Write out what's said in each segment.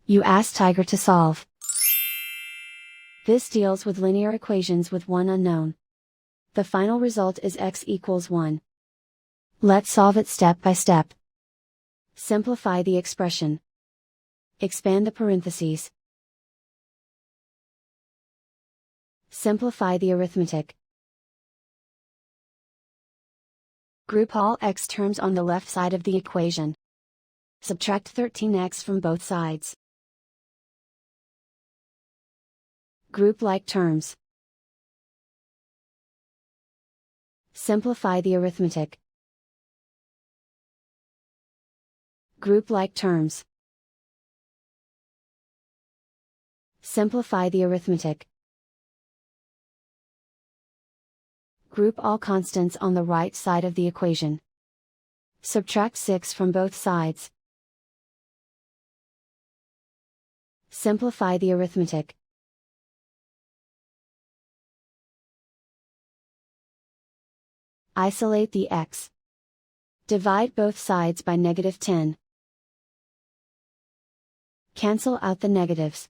You ask Tiger to solve. This deals with linear equations with one unknown. The final result is x equals 1. Let's solve it step by step. Simplify the expression. Expand the parentheses. Simplify the arithmetic. Group all x terms on the left side of the equation. Subtract 13x from both sides. Group like terms. Simplify the arithmetic. Group like terms. Simplify the arithmetic. Group all constants on the right side of the equation. Subtract 6 from both sides. Simplify the arithmetic. Isolate the x. Divide both sides by -10. Cancel out the negatives.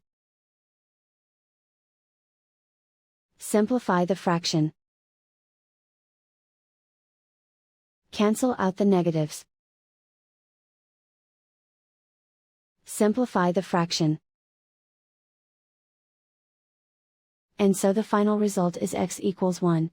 Simplify the fraction. Cancel out the negatives. Simplify the fraction. And so the final result is x equals 1.